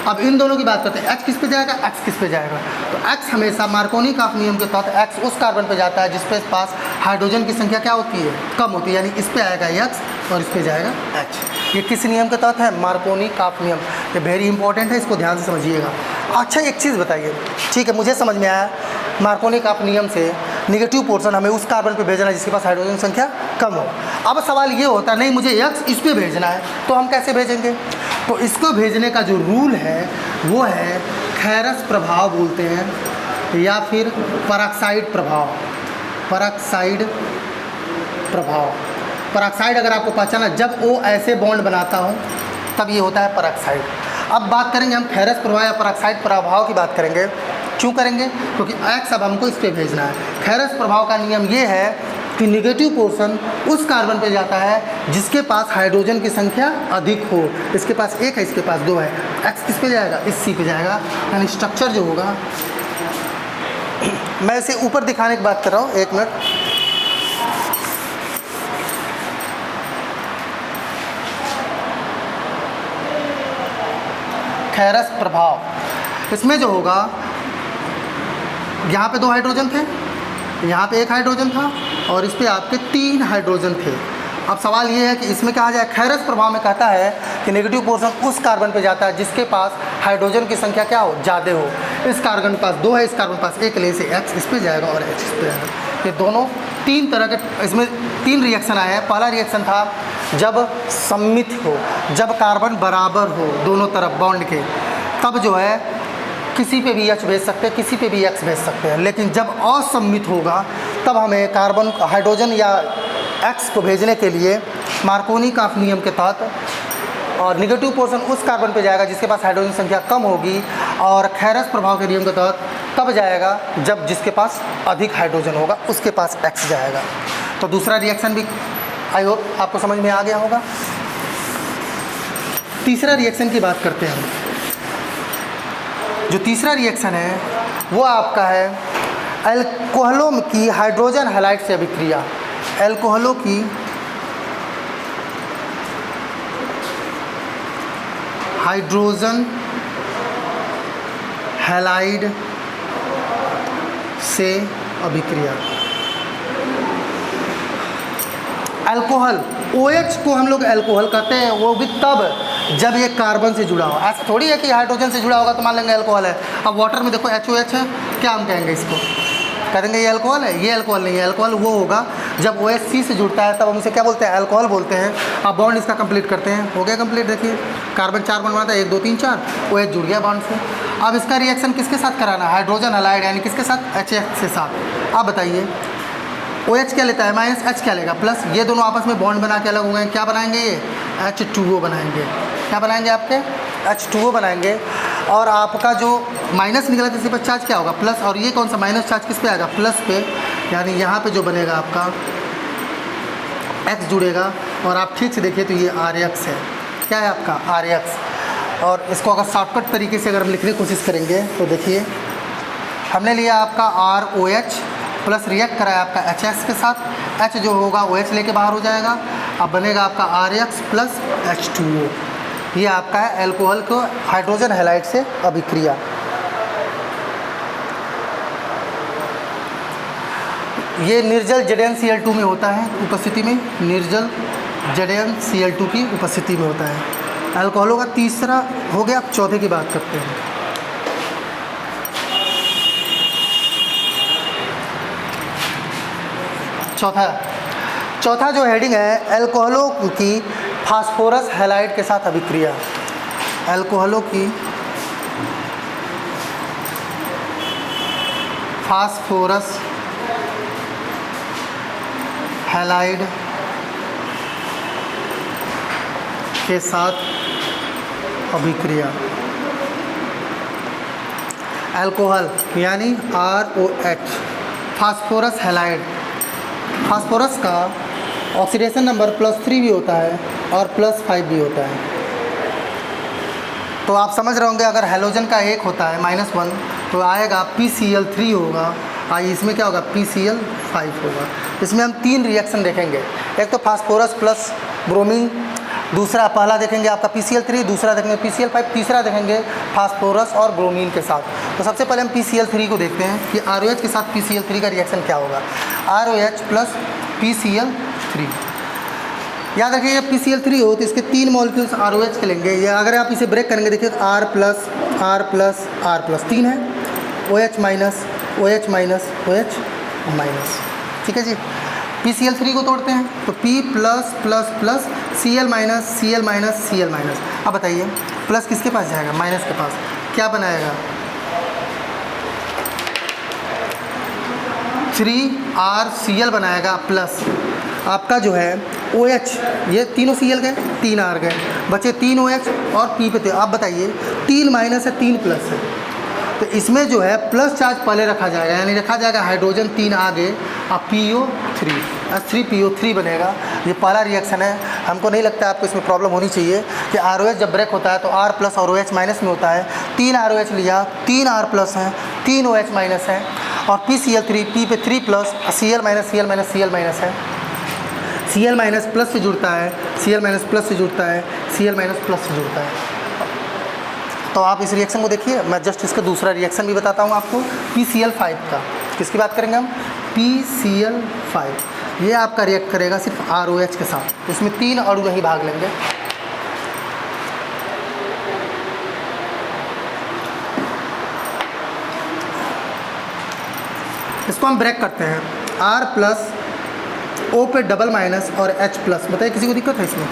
अब इन दोनों की बात करते हैं, H किस पे जाएगा, X किस पे जाएगा। तो X हमेशा मार्कोनी-काफ नियम के तहत X उस कार्बन पे जाता है जिसके पास हाइड्रोजन की संख्या क्या होती है, कम होती है, यानी इस पे आएगा X और इस पे जाएगा H। ये किस नियम के तहत है, मार्कोनी-काफ नियम। ये वेरी इंपॉर्टेंट है, इसको ध्यान से समझिएगा। अच्छा एक चीज़ बताइए, ठीक है मुझे समझ में आया, मार्कोनी-काफ नियम से निगेटिव पोर्शन हमें उस कार्बन पे भेजना है जिसके पास हाइड्रोजन संख्या कम हो। अब सवाल ये होता है, नहीं मुझे X इस पे भेजना है, तो हम कैसे भेजेंगे। तो इसको भेजने का जो रूल है वो है खैरस प्रभाव बोलते हैं, या फिर परऑक्साइड प्रभाव। परऑक्साइड अगर आपको पहचाना, जब O ऐसे बॉन्ड बनाता हो तब ये होता है परऑक्साइड। अब बात करेंगे हम खैरस प्रभाव या परऑक्साइड प्रभाव की बात करेंगे। क्यों करेंगे, क्योंकि X अब हमको इस पे भेजना है। खैरस प्रभाव का नियम ये है कि निगेटिव पोर्शन उस कार्बन पे जाता है जिसके पास हाइड्रोजन की संख्या अधिक हो। इसके पास 1 है, इसके पास 2 है, X किस पे जाएगा, इस C पे जाएगा। यानी स्ट्रक्चर जो होगा, मैं इसे ऊपर दिखाने की बात कर रहा हूँ, 1 मिनट। खैरस प्रभाव, इसमें जो होगा, यहाँ पे 2 हाइड्रोजन थे, यहाँ पे 1 हाइड्रोजन था और इस पे आपके 3 हाइड्रोजन थे। अब सवाल ये है कि इसमें कहा जाए, खैरस प्रभाव में कहता है कि नेगेटिव पोर्शन उस कार्बन पे जाता है जिसके पास हाइड्रोजन की संख्या क्या हो, ज़्यादा हो। इस कार्बन के पास 2 है, इस कार्बन के पास 1 ले से X इस पे जाएगा और H इस पे जाएगा। ये दोनों 3 तरह के, इसमें 3 रिएक्शन आए हैं। पहला रिएक्शन था जब सम्मित हो, जब कार्बन बराबर हो दोनों तरफ बॉन्ड के, तब जो है किसी पे भी H भेज सकते हैं, किसी पे भी X भेज सकते हैं। लेकिन जब असम्मित होगा तब हमें कार्बन हाइड्रोजन या X को भेजने के लिए मार्कोनी-काफ नियम के तहत और निगेटिव पोर्शन उस कार्बन पे जाएगा जिसके पास हाइड्रोजन संख्या कम होगी, और खैरस प्रभाव के नियम के तहत तब जाएगा जब जिसके पास अधिक हाइड्रोजन होगा उसके पास X जाएगा। तो दूसरा रिएक्शन भी आई होप आपको समझ में आ गया होगा। तीसरा रिएक्शन की बात करते हैं हम। जो तीसरा रिएक्शन है वो आपका है अल्कोहलों की हाइड्रोजन हैलाइड से अभिक्रिया। अल्कोहलों की हाइड्रोजन हैलाइड से अभिक्रिया। अल्कोहल, OH को हम लोग अल्कोहल कहते हैं, वो भी तब जब ये कार्बन से जुड़ा हो। ऐसा थोड़ी है कि हाइड्रोजन से जुड़ा होगा तो मान लेंगे अल्कोहल है। अब वाटर में देखो HOH है, क्या हम कहेंगे इसको, कह देंगे ये अल्कोहल है। ये अल्कोहल नहीं है, अल्कोहल वो होगा जब OH से जुड़ता है, तब हम इसे क्या बोलते हैं, अल्कोहल बोलते हैं। अब बॉन्ड इसका कंप्लीट करते हैं, हो गया कंप्लीट। देखिए कार्बन 4 बॉन्ड बनाता है, 1 2 3 4, OH जुड़ गया बॉन्ड से। अब इसका रिएक्शन किसके साथ कराना है, हाइड्रोजन हैलाइड यानी किसके साथ, HH के साथ। आप बताइए OH क्या लेता है, -H क्या लेगा, प्लस। ये दोनों आपस में बॉन्ड बना के अलग हो गए, क्या बनाएंगे, ये H2O बनाएंगे। क्या बनाएंगे, आपके H2O बनाएंगे। और आपका जो माइनस निकला था इसी पर चार्ज क्या होगा, प्लस। और ये कौन सा माइनस चार्ज किस पे आएगा, प्लस पे। यानी यहाँ पे जो बनेगा आपका x जुड़ेगा, और आप ठीक से देखिए तो ये RX है। क्या है आपका RX। और इसको अगर शॉर्टकट तरीके से अगर हम लिखने की कोशिश करेंगे तो देखिए हमने लिया आपका ROH प्लस रिएक्ट कराया आपका HS के साथ, H जो होगा OH लेके बाहर हो जाएगा, अब बनेगा आपका RX प्लस H2O। ये आपका है अल्कोहल को हाइड्रोजन हैलाइड से अभिक्रिया। ये निर्जल ZnCl2 में होता है उपस्थिति में, निर्जल ZnCl2 की उपस्थिति में होता है। अल्कोहलों का तीसरा हो गया। अब चौथे की बात करते हैं। चौथा जो हेडिंग है, अल्कोहलों की फास्फोरस हैलाइड के साथ अभिक्रिया। अल्कोहलों की फास्फोरस हैलाइड के साथ अभिक्रिया। अल्कोहल यानी ROH, फास्फोरस हैलाइड। फास्फोरस का ऑक्सीडेशन नंबर +3 भी होता है और +5 भी होता है। तो आप समझ रहे होंगे, अगर हैलोजन का एक होता है -1 तो आएगा PCl3 होगा, इसमें क्या होगा PCl5 होगा। इसमें हम 3 रिएक्शन देखेंगे, एक तो फास्फोरस प्लस ब्रोमीन, दूसरा पहला देखेंगे आपका PCl3, दूसरा देखेंगे PCl5, तीसरा देखेंगे फास्फोरस और ब्रोमीन के साथ। तो सबसे पहले हम PCl3 को देखते हैं कि ROH के साथ PCl3 का रिएक्शन क्या होगा। ROH प्लस PCl3, याद रखिए ये PCl3 हो तो इसके 3 मॉलिक्यूल्स ROH के लेंगे। या अगर आप इसे ब्रेक करेंगे देखिए तो R प्लस 3 है, OH minus OH minus OH minus. ठीक है जी। PCl3 को तोड़ते हैं तो P plus plus plus Cl minus Cl minus Cl minus. अब बताइए प्लस किसके पास जाएगा, माइनस के पास, क्या बनाएगा 3RCl बनाएगा, प्लस आपका जो है OH, ये तीनों Cl गए, 3R गए, बचे 3 OH और P पे थे। आप बताइए 3 माइनस है 3 प्लस है, तो इसमें जो है प्लस चार्ज पहले रखा जाएगा, यानी रखा जाएगा हाइड्रोजन 3 आगे और PO3 3PO3 बनेगा। ये पहला रिएक्शन है। हमको नहीं लगता आपको इसमें प्रॉब्लम होनी चाहिए कि ROH जब ब्रेक होता है तो R प्लस और OH माइनस में होता है। 3 ROH लिया, 3 R प्लस है, 3 OH माइनस है, और PCl3 P पे 3 plus, Cl minus Cl minus Cl minus है, Cl माइनस प्लस से जुड़ता है, Cl माइनस प्लस से जुड़ता है, Cl माइनस प्लस से जुड़ता है। तो आप इस रिएक्शन को देखिए, मैं जस्ट इसका दूसरा रिएक्शन भी बताता हूँ आपको, PCl5 का। किसकी बात करेंगे हम, PCl5। ये आपका रिएक्ट करेगा सिर्फ ROH के साथ, इसमें 3 अणु ही भाग लेंगे। इसको हम ब्रेक करते हैं, R प्लस O पे डबल माइनस और H प्लस। बताइए किसी को दिक्कत है इसमें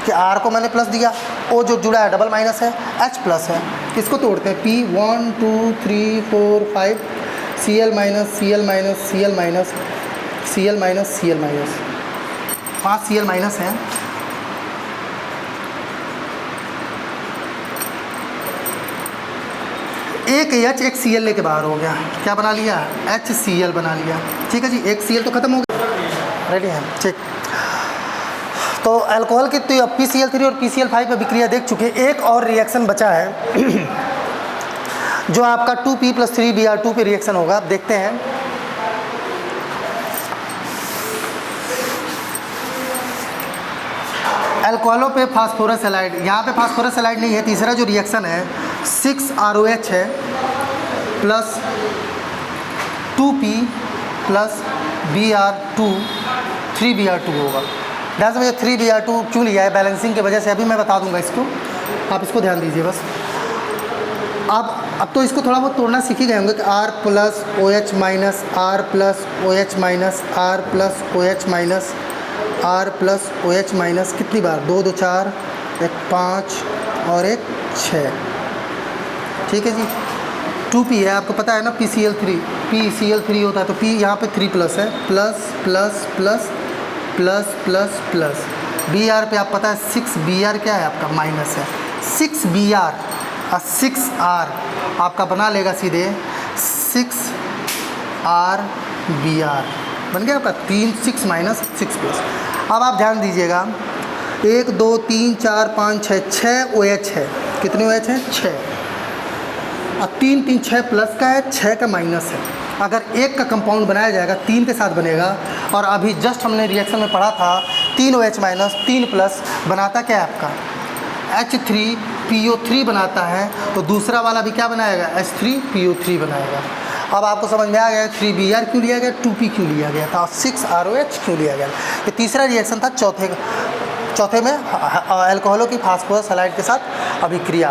कि R को मैंने प्लस दिया, O जो जुड़ा है डबल माइनस है, H प्लस है। इसको तोड़ते हैं, P 1 2 3 4 5 Cl minus Cl minus Cl minus Cl minus Cl minus, 5 Cl minus हैं। एक H एक Cl लेके बाहर हो गया, क्या बना लिया, HCl बना लिया। ठीक है जी, एक Cl तो ख़त्म हो गया, रेडी है। ठीक, तो अल्कोहल की तो PCl3 और PCl5 पे विक्रिया देख चुके। एक और रिएक्शन बचा है जो आपका 2P + 3Br2 पे रिएक्शन होगा। आप देखते हैं, अल्कोहलों पे फास्फोरस हैलाइड, यहाँ पे फास्फोरस हैलाइड नहीं है। तीसरा जो रिएक्शन है 6ROH है plus 2P plus Br2 3Br2 होगा। ध्यान से मुझे 3Br2 क्यों लिया है, बैलेंसिंग की वजह से, अभी मैं बता दूंगा इसको, आप इसको ध्यान दीजिए बस। अब तो इसको थोड़ा बहुत तोड़ना सीख ही गए होंगे कि R plus OH minus R plus OH minus R plus OH minus R plus OH minus कितनी बार, 2 2 4, एक 5 और एक 6। ठीक है जी। 2P है, आपको पता है ना, PCl3 होता है, तो P यहाँ पे 3 प्लस है, plus plus plus plus plus plus. Br पे आप पता है 6Br क्या है आपका, माइनस है। 6Br और 6R आपका बना लेगा सीधे 6R Br बन गया आपका 3 6 माइनस 6 प्लस। अब आप ध्यान दीजिएगा 1 2 3 4 5 6 6 OH है। कितने OH हैं? 6। अब 3 3 6 प्लस का है, 6 का माइनस है। अगर एक का कंपाउंड बनाया जाएगा 3 के साथ बनेगा, और अभी जस्ट हमने रिएक्शन में पढ़ा था 3 OH माइनस 3 प्लस बनाता क्या है आपका H3PO3 बनाता है, तो दूसरा वाला भी क्या बनाएगा H3PO3 बनाएगा। अब आपको समझ में आ गया 3Br क्यों लिया गया, 2P क्यों लिया गया था, 6ROH क्यों लिया गया। ये तीसरा रिएक्शन था चौथे में अल्कोहलों की फास्फोरस हैलाइड के साथ अभिक्रिया।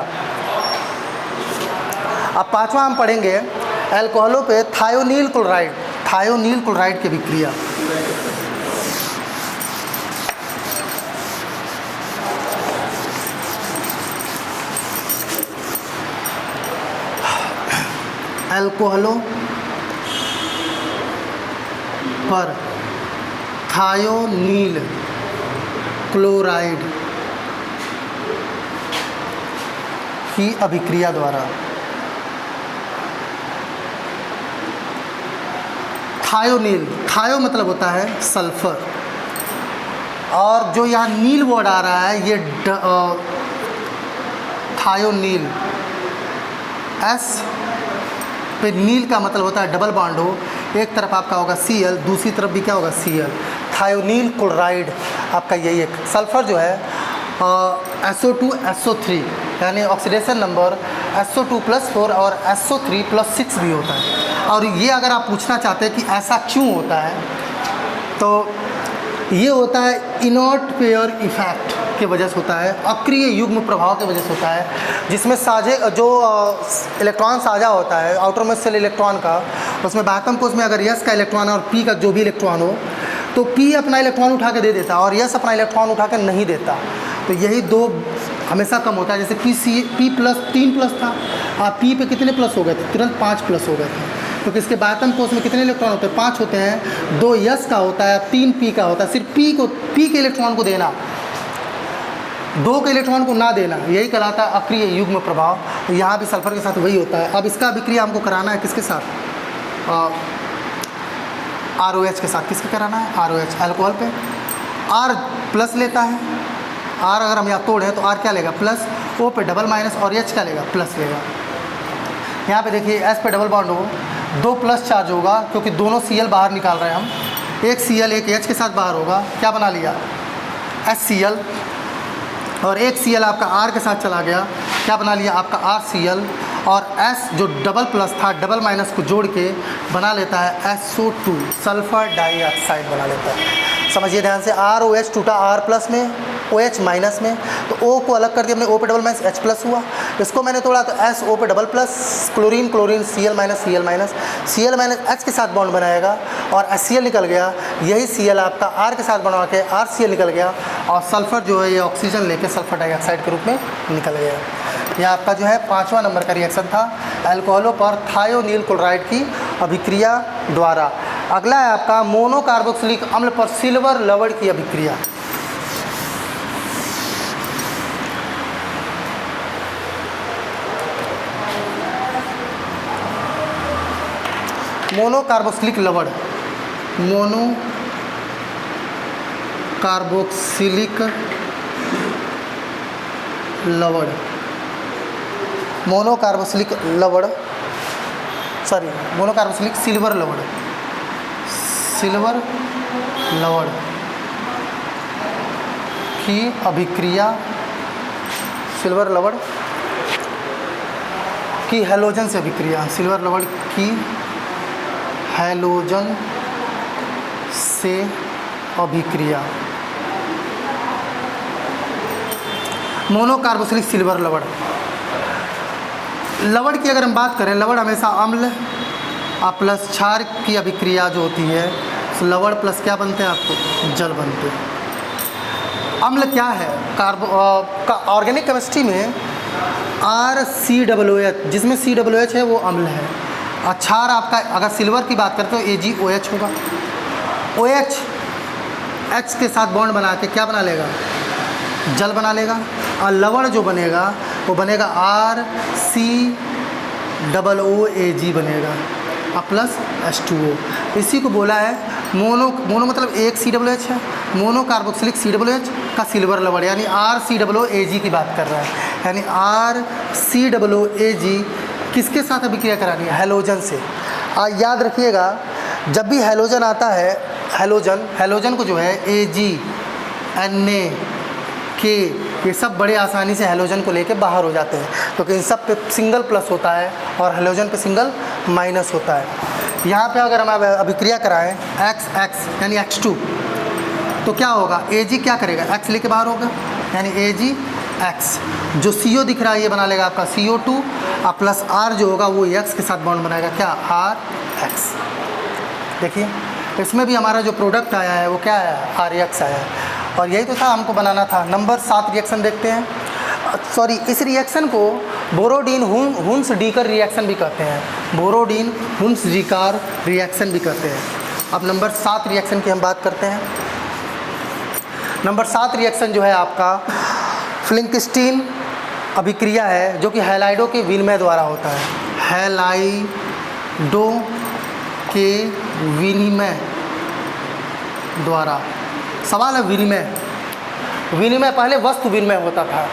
अब पांचवा हम पढ़ेंगे अल्कोहलों पे थायोनील क्लोराइड की अभिक्रिया। अल्कोहलों पर थायोनील क्लोराइड की अभिक्रिया द्वारा थायो मतलब होता है सल्फर, और जो यहाँ नील वर्ड आ रहा है ये थायोनील, एस पे नील का मतलब होता है डबल बॉन्ड हो, एक तरफ आपका होगा Cl, दूसरी तरफ भी क्या होगा Cl। थायोनील क्लोराइड आपका यही एक सल्फर जो है SO2 SO3 यानी ऑक्सीडेशन नंबर SO2+4 और SO3+6 भी होता है। और ये अगर आप पूछना चाहते हैं कि ऐसा क्यों होता है, तो ये होता है इनर्ट पेयर इफेक्ट की वजह से होता है, अक्रिय युग्म प्रभाव की वजह से होता है, जिसमें साझे जो इलेक्ट्रॉन साझा होता है आउटर मोस्ट शेल इलेक्ट्रॉन का, उसमें बाह्यतम कोश में अगर S का इलेक्ट्रॉन और P का जो भी इलेक्ट्रॉन हो, तो P अपना इलेक्ट्रॉन उठा के दे देता और S अपना इलेक्ट्रॉन उठा के नहीं देता। तो यही दो हमेशा कम होता है। जैसे P प्लस 3 प्लस था, P पे कितने प्लस हो गए थे, तुरंत 5 प्लस हो गए थे, क्योंकि इसके बाह्यतम कोश में कितने इलेक्ट्रॉन होते हैं, 5 होते हैं। 2 S का होता है, 3 P का होता है। सिर्फ P के इलेक्ट्रॉन को देना, 2 के इलेक्ट्रॉन को ना देना, यही कहलाता है अक्रिय युग्म प्रभाव। तो यहाँ भी सल्फर के साथ वही होता है। अब इसका अभिक्रिया हमको कराना है किसके साथ, ROH के साथ। किसके कराना है, ROH। अल्कोहल पे R प्लस लेता है, R अगर हम यहाँ तोड़ें तो R क्या लेगा प्लस, O पे डबल माइनस और H क्या लेगा प्लस लेगा। यहाँ पे देखिए S पे डबल बॉन्ड हो, 2 प्लस चार्ज होगा क्योंकि दोनों Cl बाहर निकाल रहे हैं हम, एक Cl एक H के साथ बाहर होगा, क्या बना लिया HCl, और एक Cl आपका R के साथ चला गया, क्या बना लिया आपका RCl, और S जो डबल प्लस था डबल माइनस को जोड़ के बना लेता है SO2 सल्फर डाइऑक्साइड बना लेता है। समझिए ध्यान से, ROH टूटा R प्लस में, OH माइनस में, तो O को अलग कर दिया हमने, O पे डबल माइनस H प्लस हुआ। इसको मैंने तोड़ा तो SO पे double plus, chlorine Cl minus Cl minus H के साथ बॉन्ड बनाएगा और HCl निकल गया। यही Cl आपका R के साथ बना के RCl निकल गया, और सल्फर जो है ये ऑक्सीजन लेके सल्फर डाइऑक्साइड के रूप में निकल गया। यह आपका जो है 5वां नंबर का रिएक्शन था अल्कोहलों पर थायोनील क्लोराइड की अभिक्रिया द्वारा। अगला है आपका मोनोकार्बोक्सिलिक अम्ल पर सिल्वर लवण की अभिक्रिया। मोनोकार्बोक्सिलिक लवण, मोनोकार्बोक्सिलिक लवण, मोनोकार्बोक्सिलिक सिल्वर लवण की अभिक्रिया, सिल्वर लवण की हैलोजन से अभिक्रिया, सिल्वर लवण की हैलोजन से अभिक्रिया। मोनोकार्बोक्सिलिक सिल्वर लवण की अगर हम बात करें, लवण हमेशा अम्ल प्लस क्षार की अभिक्रिया जो होती है, तो लवण प्लस क्या बनते हैं आपको, जल बनते हैं। अम्ल क्या है, ऑर्गेनिक केमिस्ट्री में RCOOH, जिसमें COOH है वो अम्ल है। और क्षार आपका अगर सिल्वर की बात करते हो AgOH होगा। OH H के साथ बॉन्ड बना के क्या बना लेगा, जल बना लेगा। और लवण जो बनेगा वो बनेगा RCOOAG बनेगा। Plus H2O। इसी को बोला है मोनो मतलब एक COOH है, मोनो कार्बोक्सिलिक COOH का सिल्वर लवण, यानी RCOOAg की बात कर रहा है। यानी RCOOAg किसके साथ अभिक्रिया करानी है? हैलोजन से। याद रखिएगा, जब भी हैलोजन आता है, हैलोजन को जो है Ag, Na, K, ये सब बड़े आसानी से हैलोजन को लेके बाहर हो जाते हैं, क्योंकि इन सब पे सिंगल प्लस होता है और हैलोजन पे सिंगल माइनस होता है। यहाँ पे अगर हम अभिक्रिया कराएं X यानी X2, तो क्या होगा? Ag क्या करेगा? X लेके बाहर होगा, यानी AgX। जो CO दिख रहा है ये बना लेगा आपका CO2 और प्लस R जो होगा वो X के साथ बॉन्ड बनाएगा, क्या? RX। देखिए इसमें भी हमारा जो प्रोडक्ट आया है वो क्या आया? RX आया है। और यही तो था हमको बनाना था। नंबर 7 रिएक्शन देखते हैं। सॉरी, इस रिएक्शन को बोरोडीन हुन्स डीकर रिएक्शन भी कहते हैं, बोरोडीन हुन्स डीकर रिएक्शन भी कहते हैं। अब नंबर 7 रिएक्शन की हम बात करते हैं। नंबर 7 रिएक्शन जो है आपका फ्लिंकस्टीन अभिक्रिया है, जो कि हैलाइडों के विनिमय द्वारा होता है। हैलाइडों के विनिमय द्वारा। सवाल है विनिमय पहले वस्तु विनिमय होता था,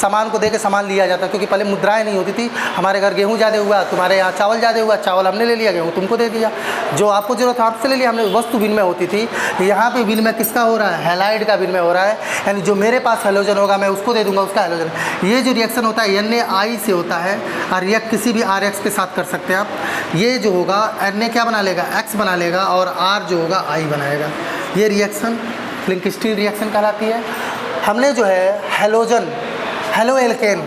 सामान को देके सामान लिया जाता, क्योंकि पहले मुद्राएं नहीं होती थी। हमारे घर गेहूं ज़्यादा हुआ, तुम्हारे यहाँ चावल ज़्यादा हुआ, चावल हमने ले लिया, गेहूं तुमको दे दिया, जो आपको जरूरत है आपसे ले लिया हमने। वस्तु विनिमय होती थी। यहाँ पे विनिमय किसका हो रहा है? हैलाइड का विनिमय हो रहा है, यानी जो मेरे पास हैलोजन होगा मैं उसको दे दूंगा उसका हैलोजन। ये जो रिएक्शन होता है Na से होता है और रिएक्ट किसी भी RX के साथ कर सकते हैं आप। ये जो होगा Na क्या बना लेगा? X बना लेगा और R जो होगा I बनाएगा। ये रिएक्शन फ्लिंकस्टीन रिएक्शन कहलाती है। हमने जो है हेलो एल्केन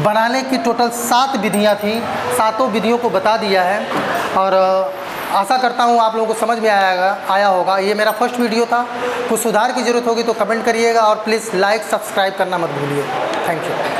बनाने की टोटल 7 विधियाँ थी, 7 विधियों को बता दिया है। और आशा करता हूँ आप लोगों को समझ में आया होगा। ये मेरा फर्स्ट वीडियो था, कुछ सुधार की ज़रूरत होगी तो कमेंट करिएगा और प्लीज़ लाइक सब्सक्राइब करना मत भूलिए। Thank you.